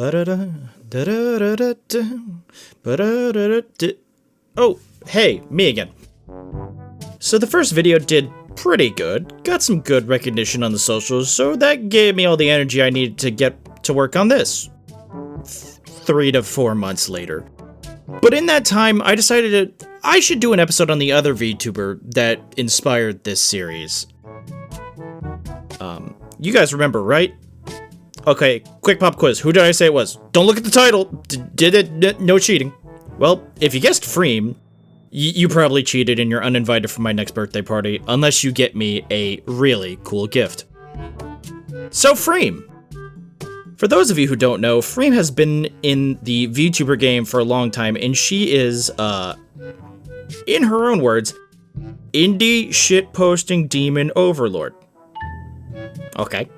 Oh, hey, me again. So the first video did pretty good, got some good recognition on the socials, so that gave me all the energy I needed to get to work on this. 3 to 4 months later. But in that time, I decided I should do an episode on the other VTuber that inspired this series. You guys remember, right? Okay, quick pop quiz. Who did I say it was? Don't look at the title. Did it? No cheating. Well, if you guessed Fream, you probably cheated and you're uninvited for my next birthday party, unless you get me a really cool gift. So Fream. For those of you who don't know, Fream has been in the VTuber game for a long time, and she is, in her own words, indie shitposting demon overlord. Okay.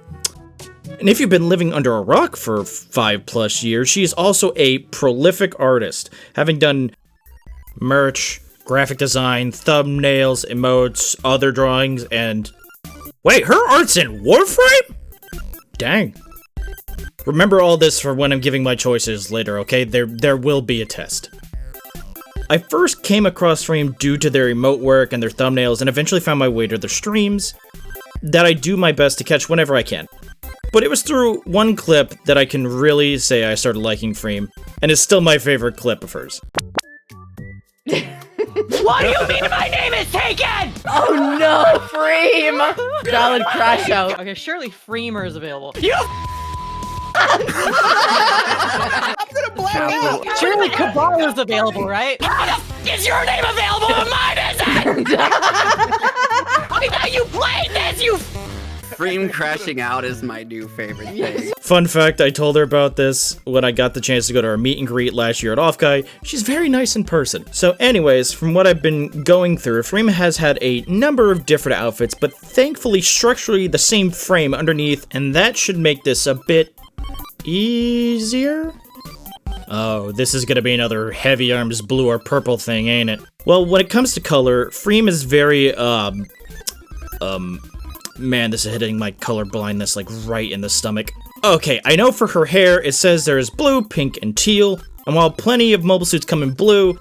And if you've been living under a rock for 5+ years, she is also a prolific artist, having done merch, graphic design, thumbnails, emotes, other drawings, and... Wait, her art's in Warframe? Dang. Remember all this for when I'm giving my choices later, okay? There will be a test. I first came across Fream due to their emote work and their thumbnails, and eventually found my way to their streams that I do my best to catch whenever I can. But it was through one clip that I can really say I started liking Fream, and it's still my favorite clip of hers. What do you mean my name is taken? Oh no, Fream! Valid crash out. Okay, surely Freemer is available. You I'm gonna black out! Surely Cabal is available, right? How the f is your name available and mine isn't? I thought you played this, you Fream crashing out is my new favorite thing. Fun fact, I told her about this when I got the chance to go to our meet and greet last year at Offguy. She's very nice in person. So anyways, from what I've been going through, Freem has had a number of different outfits, but thankfully structurally the same frame underneath, and that should make this a bit easier? Oh, this is gonna be another heavy arms blue or purple thing, ain't it? Well, when it comes to color, Fream is very, man, this is hitting my color blindness like right in the stomach. Okay, I know for her hair, it says there's blue, pink, and teal, and while plenty of mobile suits come in blue,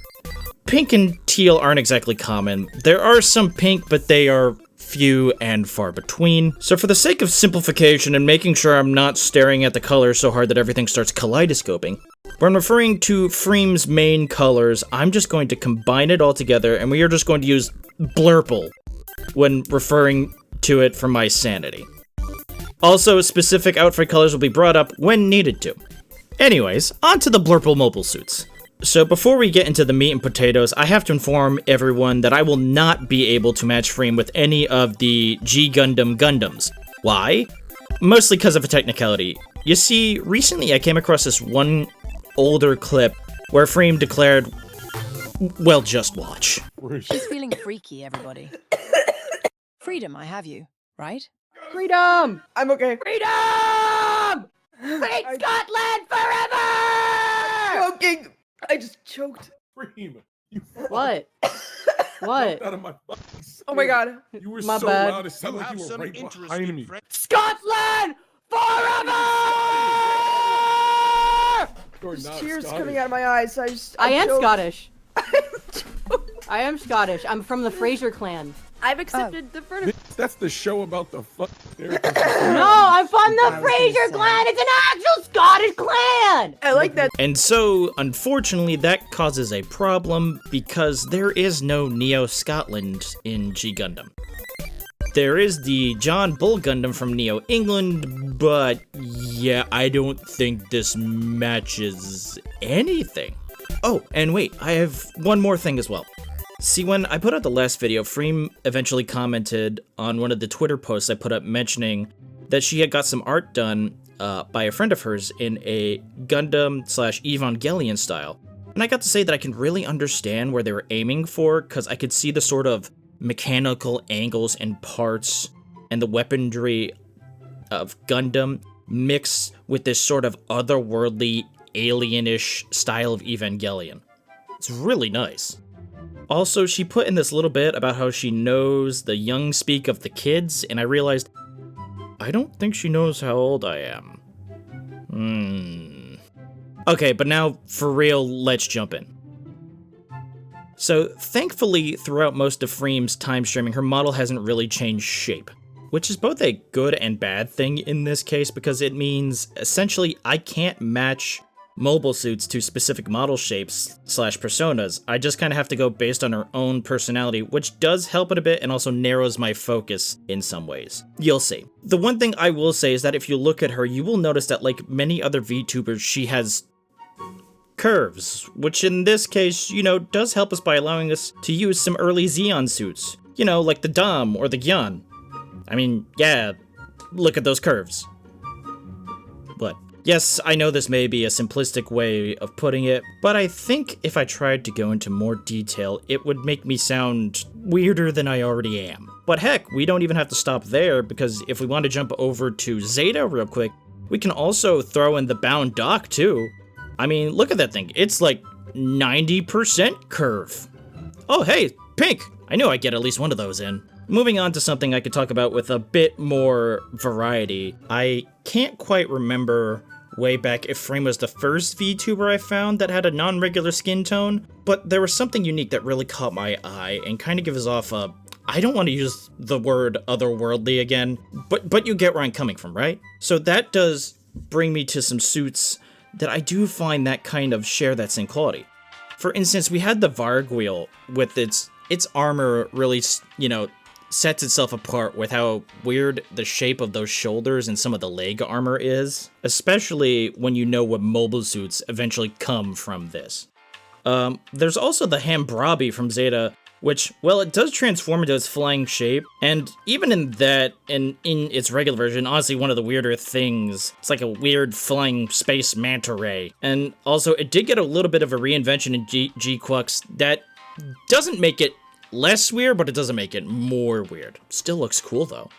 pink and teal aren't exactly common. There are some pink, but they are few and far between. So for the sake of simplification and making sure I'm not staring at the colors so hard that everything starts kaleidoscoping, when referring to Fream's main colors, I'm just going to combine it all together, and we are just going to use blurple when referring to it for my sanity. Also, specific outfit colors will be brought up when needed to. Anyways, on to the blurple mobile suits. So before we get into the meat and potatoes, I have to inform everyone that I will not be able to match Fream with any of the G Gundam Gundams. Why? Mostly because of a technicality. You see, recently I came across this one older clip where Fream declared, well, just watch. She's feeling freaky, everybody. Freedom, I have you, right? Freedom! I'm okay. freedom! Free Scotland forever! Choking! I just choked. Fream, you What? What? out of my fucking skin. Oh my god. You were My so bad. loud, it sounded like you were right behind me. Scotland forever! You're There's not tears Scottish. coming out of my eyes. I am choked. Scottish. I am Scottish. I'm from the Fraser clan. I've accepted the furniture. That's the show about the fuck. No, I'm from the Fraser clan. It's an actual Scottish clan. I like that. And so, unfortunately, that causes a problem because there is no Neo Scotland in G Gundam. There is the John Bull Gundam from Neo England, but yeah, I don't think this matches anything. Oh, and wait, I have one more thing as well. See, when I put out the last video, Fream eventually commented on one of the Twitter posts I put up mentioning that she had got some art done by a friend of hers in a Gundam/Evangelion style. And I got to say that I can really understand where they were aiming for, because I could see the sort of mechanical angles and parts and the weaponry of Gundam mixed with this sort of otherworldly, alienish style of Evangelion. It's really nice. Also, she put in this little bit about how she knows the young speak of the kids, and I realized, I don't think she knows how old I am. Okay, but now, for real, let's jump in. So, thankfully, throughout most of Fream's time streaming, her model hasn't really changed shape. Which is both a good and bad thing in this case, because it means, essentially, I can't match mobile suits to specific model shapes / personas. I just kind of have to go based on her own personality, which does help it a bit and also narrows my focus in some ways. You'll see. The one thing I will say is that if you look at her, you will notice that like many other VTubers, she has curves, which in this case, does help us by allowing us to use some early Xeon suits. Like the Dom or the Gyan. I mean, yeah, look at those curves. What? Yes, I know this may be a simplistic way of putting it, but I think if I tried to go into more detail, it would make me sound weirder than I already am. But heck, we don't even have to stop there, because if we want to jump over to Zeta real quick, we can also throw in the bound dock too. I mean, look at that thing. It's like 90% curve. Oh, hey, pink! I knew I'd get at least one of those in. Moving on to something I could talk about with a bit more variety. I can't quite remember way back if Fream was the first VTuber I found that had a non-regular skin tone, but there was something unique that really caught my eye and kind of gives off a... I don't want to use the word otherworldly again, but you get where I'm coming from, right? So that does bring me to some suits that I do find that kind of share that same quality. For instance, we had the Vargwheel with its armor really, sets itself apart with how weird the shape of those shoulders and some of the leg armor is, especially when you know what mobile suits eventually come from this. There's also the Hambrabi from Zeta, which, well, it does transform into its flying shape, and even in that, and in its regular version, honestly one of the weirder things, it's like a weird flying space manta ray. And also, it did get a little bit of a reinvention in G-Quux that doesn't make it less weird, but it doesn't make it more weird. Still looks cool, though.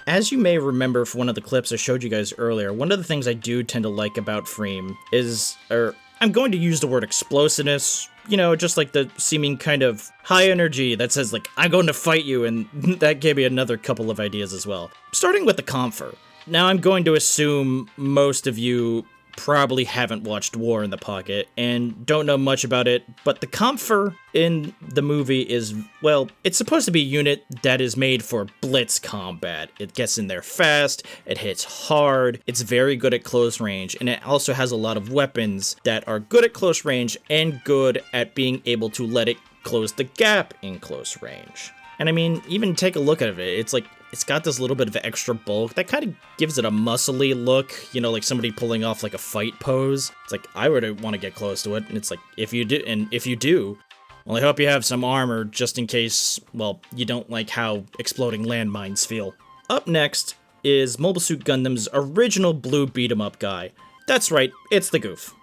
As you may remember from one of the clips I showed you guys earlier, one of the things I do tend to like about Fream is, I'm going to use the word explosiveness, just like the seeming kind of high energy that says, like, I'm going to fight you, and that gave me another couple of ideas as well. Starting with the Comfer. Now, I'm going to assume most of you probably haven't watched War in the Pocket and don't know much about it, but the Comfer in the movie is, well, it's supposed to be a unit that is made for blitz combat. It gets in there fast, it hits hard, it's very good at close range, and it also has a lot of weapons that are good at close range and good at being able to let it close the gap in close range. And I mean, even take a look at it, it's got this little bit of extra bulk that kind of gives it a muscly look, like somebody pulling off like a fight pose. It's like, I would want to get close to it, and it's like, if you do, well, I hope you have some armor just in case, well, you don't like how exploding landmines feel. Up next is Mobile Suit Gundam's original blue beat-em-up guy. That's right, it's the Goof.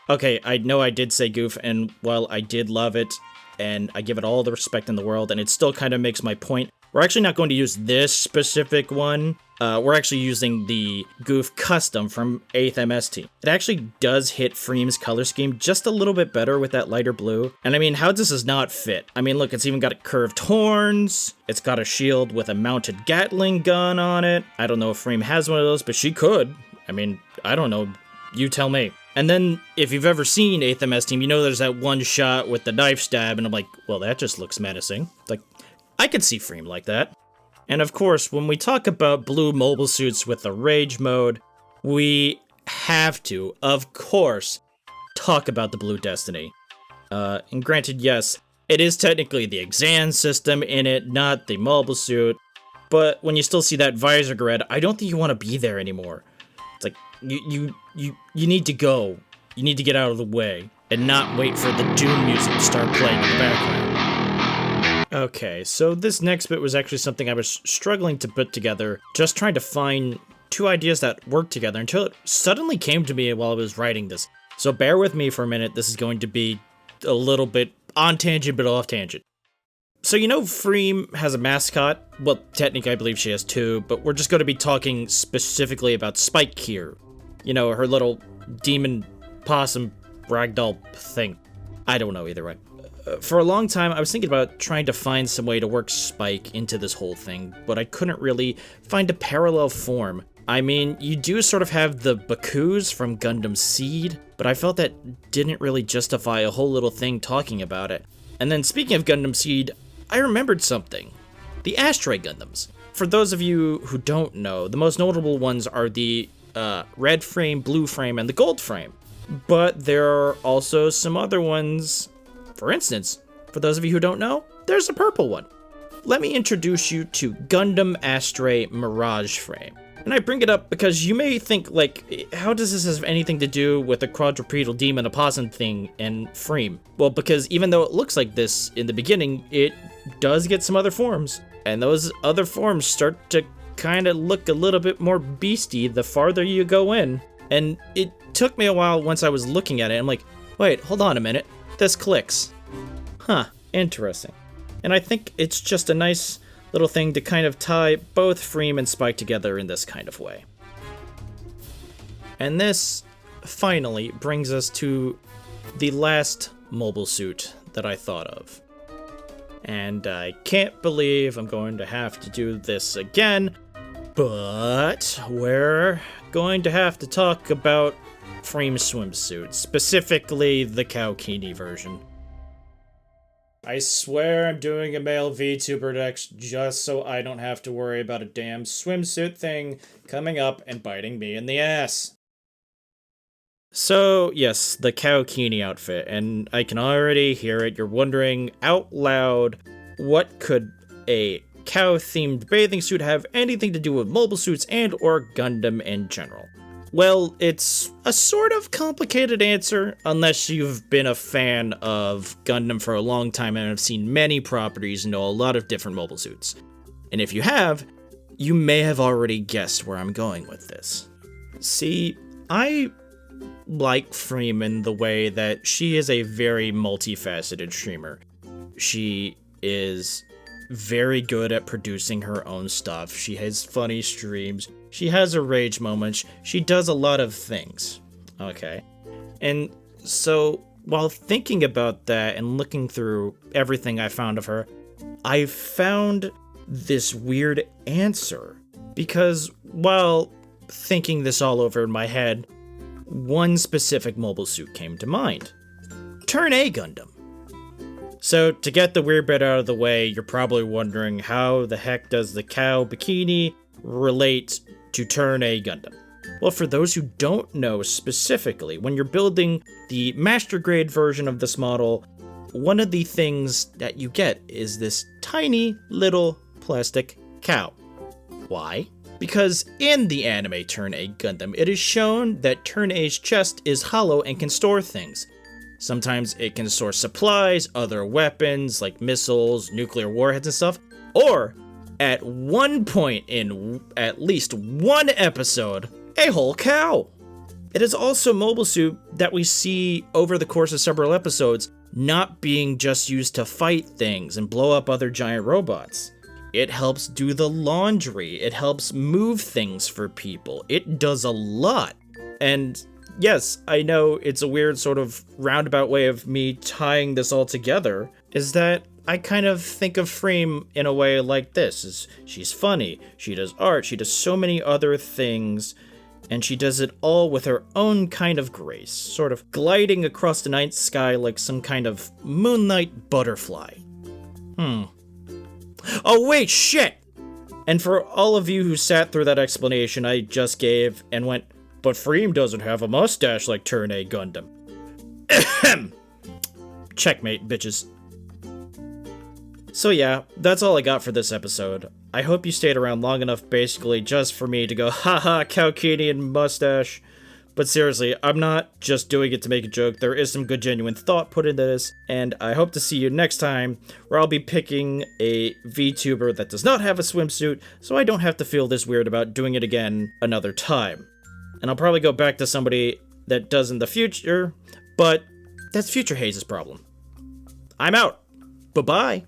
Okay, I know I did say Goof, and while I did love it, and I give it all the respect in the world, and it still kind of makes my point, we're actually not going to use this specific one. We're actually using the Goof Custom from 8th MST. It actually does hit Fream's color scheme just a little bit better with that lighter blue. And I mean, how does this not fit? I mean, look, it's even got curved horns. It's got a shield with a mounted Gatling gun on it. I don't know if Fream has one of those, but she could. I mean, I don't know. You tell me. And then, if you've ever seen 8th MS Team, there's that one shot with the knife stab, and I'm like, well, that just looks menacing. Like, I could see Fream like that. And of course, when we talk about blue mobile suits with the Rage mode, we have to, of course, talk about the Blue Destiny. And granted, yes, it is technically the Exan system in it, not the mobile suit, but when you still see that visor grid, I don't think you want to be there anymore. It's like, you need to go. You need to get out of the way, and not wait for the Doom music to start playing in the background. Okay, so this next bit was actually something I was struggling to put together, just trying to find two ideas that work together until it suddenly came to me while I was writing this. So bear with me for a minute, this is going to be a little bit on tangent but off tangent. So Fream has a mascot. Well, technically I believe she has two, but we're just going to be talking specifically about Spike here. Her little demon possum ragdoll thing. I don't know either way. For a long time, I was thinking about trying to find some way to work Spike into this whole thing, but I couldn't really find a parallel form. I mean, you do sort of have the Bakus from Gundam Seed, but I felt that didn't really justify a whole little thing talking about it. And then speaking of Gundam Seed, I remembered something. The Ashtray Gundams. For those of you who don't know, the most notable ones are the red frame, blue frame, and the gold frame. But there are also some other ones. For instance, for those of you who don't know, there's a purple one. Let me introduce you to Gundam Ashtray Mirage Frame. And I bring it up because you may think, like, how does this have anything to do with the quadrupedal demon opossum thing and Freem? Well, because even though it looks like this in the beginning, it does get some other forms. And those other forms start to kind of look a little bit more beastie the farther you go in. And it took me a while once I was looking at it. I'm like, wait, hold on a minute. This clicks. Huh, interesting. And I think it's just a nice little thing to kind of tie both Freem and Spike together in this kind of way. And this finally brings us to the last mobile suit that I thought of. And I can't believe I'm going to have to do this again, but we're going to have to talk about Freem swimsuit, specifically the Kaukini version. I swear I'm doing a male VTuber next just so I don't have to worry about a damn swimsuit thing coming up and biting me in the ass. So, yes, the Kaukini outfit, and I can already hear it. You're wondering out loud, what could a cow-themed bathing suit have anything to do with mobile suits and or Gundam in general? Well, it's a sort of complicated answer, unless you've been a fan of Gundam for a long time and have seen many properties and know a lot of different mobile suits. And if you have, you may have already guessed where I'm going with this. See, I like Freeman the way that she is a very multifaceted streamer. She is very good at producing her own stuff. She has funny streams. She has her rage moments. She does a lot of things. Okay. And so, while thinking about that and looking through everything I found of her, I found this weird answer. Because while thinking this all over in my head, one specific mobile suit came to mind. Turn A Gundam. So, to get the weird bit out of the way, you're probably wondering how the heck does the cow bikini relate to Turn A Gundam? Well, for those who don't know specifically, when you're building the master grade version of this model, one of the things that you get is this tiny little plastic cow. Why? Because in the anime Turn A Gundam, it is shown that Turn A's chest is hollow and can store things. Sometimes it can store supplies, other weapons like missiles, nuclear warheads and stuff, or at one point in at least one episode, a whole cow. It is also a mobile suit that we see over the course of several episodes not being just used to fight things and blow up other giant robots. It helps do the laundry, it helps move things for people, it does a lot. And yes, I know it's a weird sort of roundabout way of me tying this all together, is that I kind of think of Freem in a way like this. Is she's funny, she does art, she does so many other things, and she does it all with her own kind of grace, sort of gliding across the night sky like some kind of moonlight butterfly. Oh wait, shit! And for all of you who sat through that explanation I just gave and went, but Freem doesn't have a mustache like Turn A Gundam. Checkmate, bitches. So yeah, that's all I got for this episode. I hope you stayed around long enough basically just for me to go, haha, Kaukini and mustache. But seriously, I'm not just doing it to make a joke. There is some good genuine thought put into this, and I hope to see you next time, where I'll be picking a VTuber that does not have a swimsuit, so I don't have to feel this weird about doing it again another time. And I'll probably go back to somebody that does in the future, but that's Future Haze's problem. I'm out. Bye-bye.